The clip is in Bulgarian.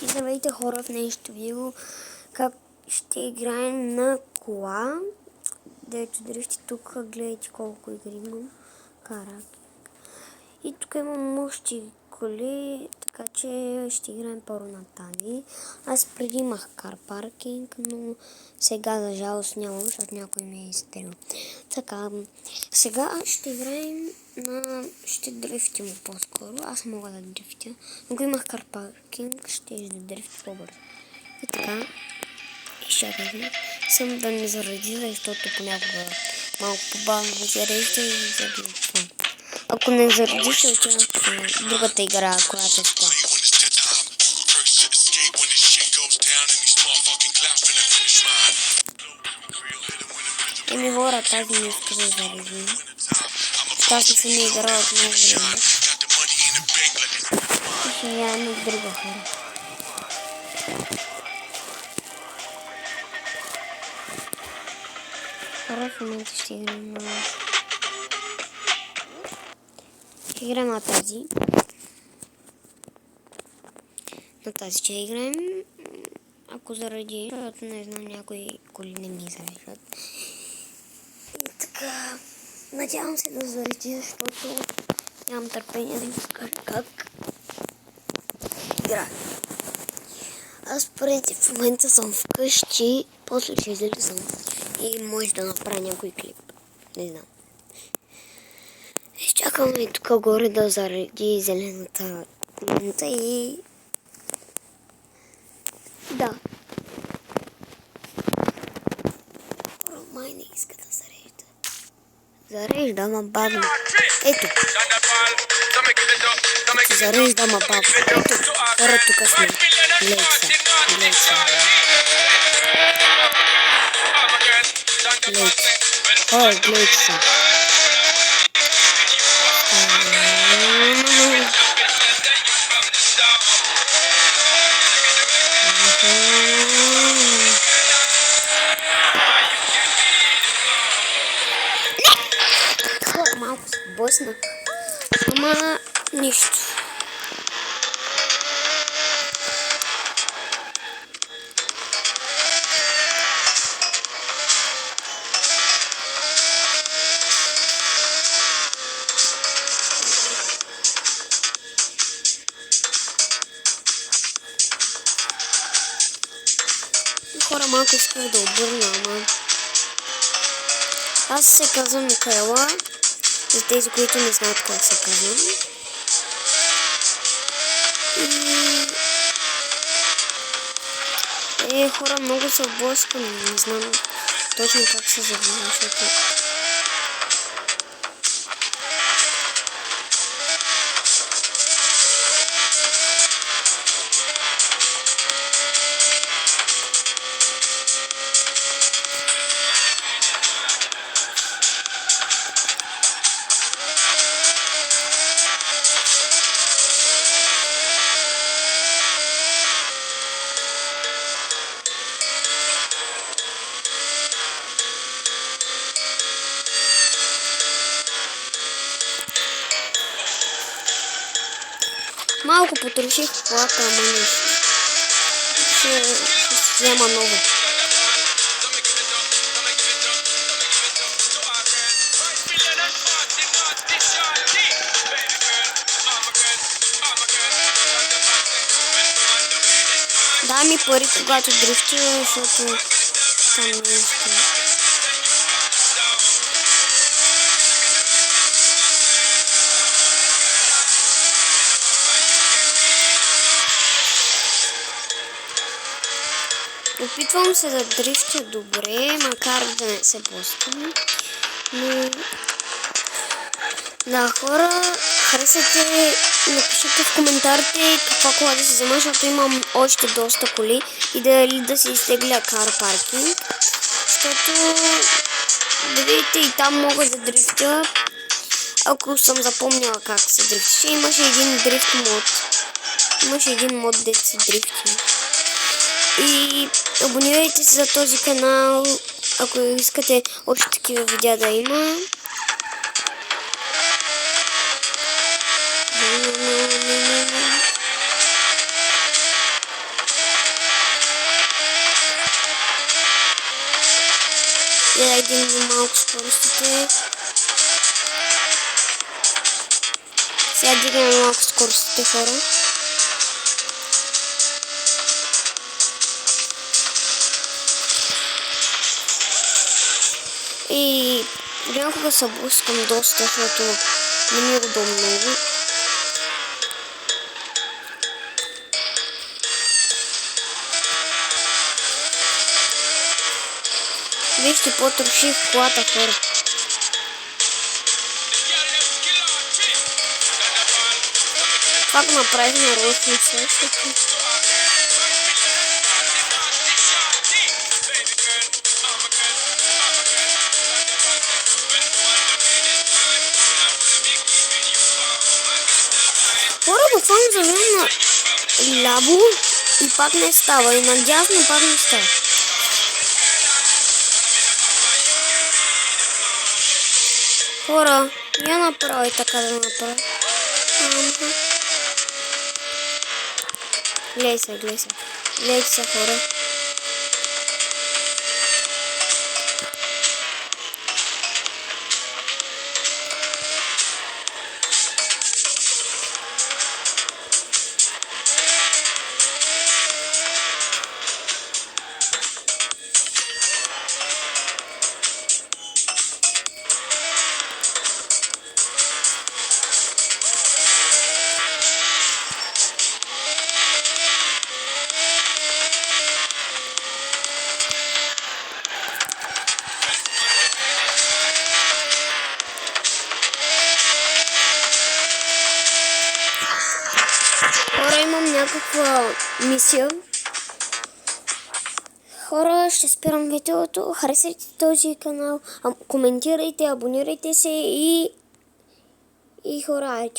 И здравейте хора, в днешното видео как ще играем на кола. Дето дрифти тук, гледайте колко игри имам. Карак. И тук имам още коли, така че ще играем първо на тази. Аз преди имах кар паркинг, но сега за жалост нямам, защото някой ми е изстрелил. Така, сега ще играем на... ще дрифтим по-скоро. Аз мога да дрифтя. Ако имах кар паркинг, ще дрифти по-бързо. И така, изчакайте. Съм да не заради, защото понякога малко по-бавно зарежда и заради това. Ако не заради, ще отивам в другата игра, която е с това. Еми хора, тази не иска да заради. Тази си не игра от много време. И ще нямаме друга хора. Хора, в момента ще играем на... Ще играем на тази. На тази ще играем. Ако заради, защото не знам, някои коли не ми зареждат. И така, надявам се да заради, защото нямам търпение да ви покажа как игра. Аз преди в момента съм вкъщи, после ще излизам и може да направя някой клип. Не знам. Изчакаме и тук горе да заради зелената лента и... Да. Май не иска да зарежда. Зарежда, ама бавно. Ето. Зарежда, ама бавно. Ето. Хора, тук сме. Гледайте. Хора, гледайте се. Малко се блъснах, ама нищо. Хора, малко исках да обърна, ама... Аз се казвам Микаела. За тези, които не знаят как се казвам. И... хора, много са блъскани. Не знам точно как се забива, защото... Малко потроших колата, ама не. Ще взема ново. Дай ми пари, когато дрифти, защото там не искам. Опитвам се да дрифтя добре, макар да не се блъскам. Но... да, хора, харесате, напишете в коментарите каква кола да се взема, защото имам още доста коли и дали да се изтегля кар паркинг. Защото, да видите, и там мога да дрифтя, ако съм запомнила как се дрифтеше. Имаше един дрифт мод. Имаше един мод, дето се дрифти. И абонирайте се за този канал, ако искате още такива видеа да има. дигнем малко скоростите. Сега дигаме малко скоростите, хора. И понякога се блъскам доста, защото не ми е удобно много. Вижте, потроших колата, хора. Това го направих нарочно същото. Хора, буквално завървам на ляво и пак не става. И надясно пак не става. Хора, я направя и така да направя. Гледай се, гледай се. Гледайте се, хора. Хора, имам някаква мисия. Хора, ще спирам видеото. Харесайте този канал, коментирайте, абонирайте се и хора,